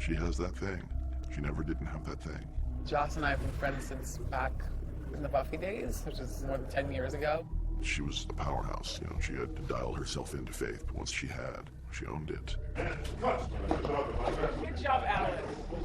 She has that thing. She never didn't have that thing. Joss and I have been friends since back in the Buffy days, which is more than 10 years ago. She was a powerhouse, you know, she had to dial herself into faith, but once she had, she owned it. Good job, Alex.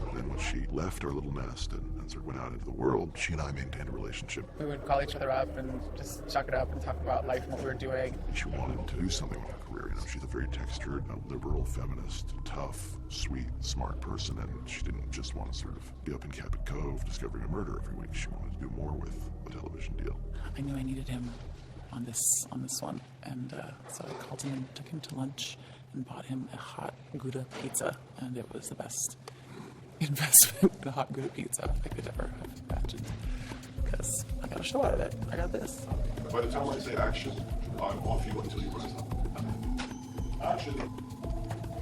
And then when she left our little nest and sort of went out into the world, she and I maintained a relationship. We would call each other up and just chuck it up and talk about life and what we were doing. She wanted to do something with her career, you know, she's a very textured, liberal, feminist, tough, sweet, smart person, and she didn't just want to sort of be up in Cabot Cove discovering a murder every week. She wanted to do more with a television deal. I knew I needed him on this one, and so I called him and took him to lunch and bought him a hot Gouda pizza, and it was the best investment in a hot Gouda pizza I could ever have imagined, because I got a show out of it. I got this. By the time I say action, I'm off you until you rise up. Action.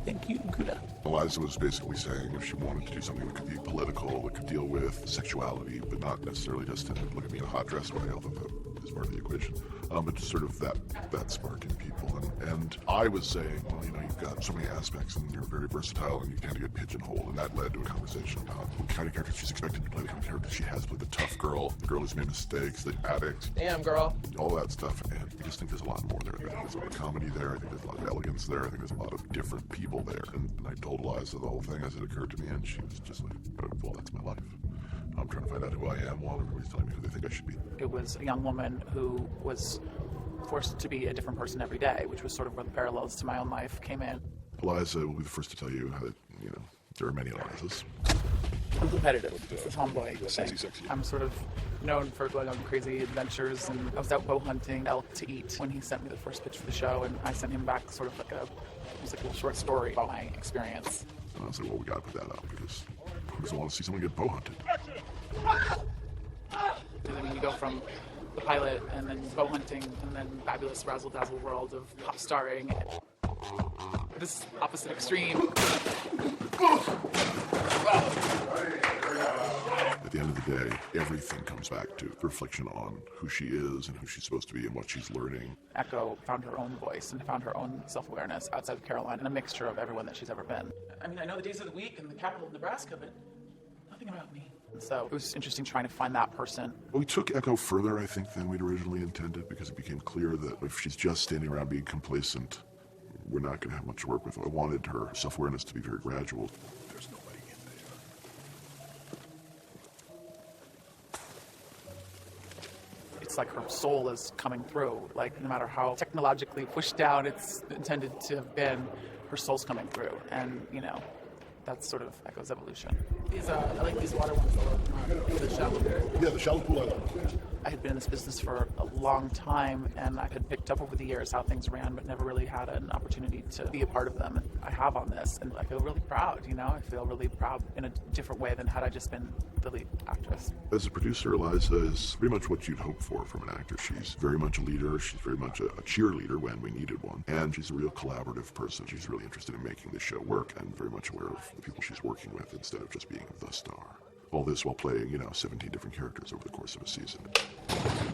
Thank you, Gouda. Eliza was basically saying if she wanted to do something that could be political, that could deal with sexuality, but not necessarily just to look at me in a hot dress way, although that is part of the equation, but just sort of that spark in people. And I was saying, well, you know, you've got so many aspects and you're very versatile and you tend to get pigeonholed, and that led to a conversation about what kind of character she's expected to play, the kind of character she has played, the tough girl, the girl who's made mistakes, the addict. Damn, girl. All that stuff, and I just think there's a lot more there. There's a lot of comedy there, I think there's a lot of elegance there, I think there's a lot of different people there. And I told Eliza the whole thing as it occurred to me, and she was just like, well, that's my life. I'm trying to find out who I am while everybody's telling me who they think I should be. It was a young woman who was forced to be a different person every day, which was sort of where the parallels to my own life came in. Eliza will be the first to tell you how that, you know, there are many Elizas. I'm competitive. It's a tomboy thing. Sexy. I'm sort of known for going on crazy adventures, and I was out bow hunting elk to eat when he sent me the first pitch for the show, and I sent him back sort of like a little short story about my experience. And I was like, well, we gotta put that up, because who doesn't want to see someone get bow hunted? Because I mean, you go from the pilot, and then bow hunting, and then fabulous razzle-dazzle world of pop starring. This opposite extreme. At the end of the day, everything comes back to the reflection on who she is and who she's supposed to be and what she's learning. Echo found her own voice and found her own self-awareness outside of Caroline, and a mixture of everyone that she's ever been. I mean, I know the days of the week and the capital of Nebraska, but nothing about me. So it was interesting trying to find that person. We took Echo further, I think, than we'd originally intended, because it became clear that if she's just standing around being complacent, we're not going to have much to work with. I wanted her self-awareness to be very gradual. There's nobody in there. It's like her soul is coming through. Like, no matter how technologically pushed down it's intended to have been, her soul's coming through. And, you know, that's sort of Echo's evolution. These, I like these water ones, the shallow pool. Yeah, the shallow pool I like. I had been in this business for a long time, and I had picked up over the years how things ran, but never really had an opportunity to be a part of them. And I have on this, and I feel really proud, you know? I feel really proud in a different way than had I just been the lead actress. As a producer, Eliza is pretty much what you'd hope for from an actor. She's very much a leader, she's very much a cheerleader when we needed one, and she's a real collaborative person. She's really interested in making this show work and very much aware of the people she's working with instead of just being the star. All this while playing, you know, 17 different characters over the course of a season.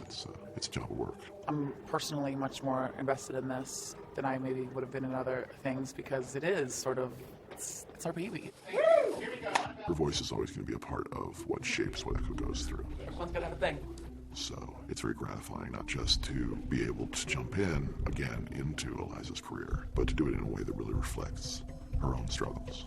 It's a job of work. I'm personally much more invested in this than I maybe would have been in other things, because it is sort of, it's our baby. Her voice is always going to be a part of what shapes what Echo goes through. Everyone's got to have a thing. So it's very gratifying not just to be able to jump in again into Eliza's career, but to do it in a way that really reflects her own struggles.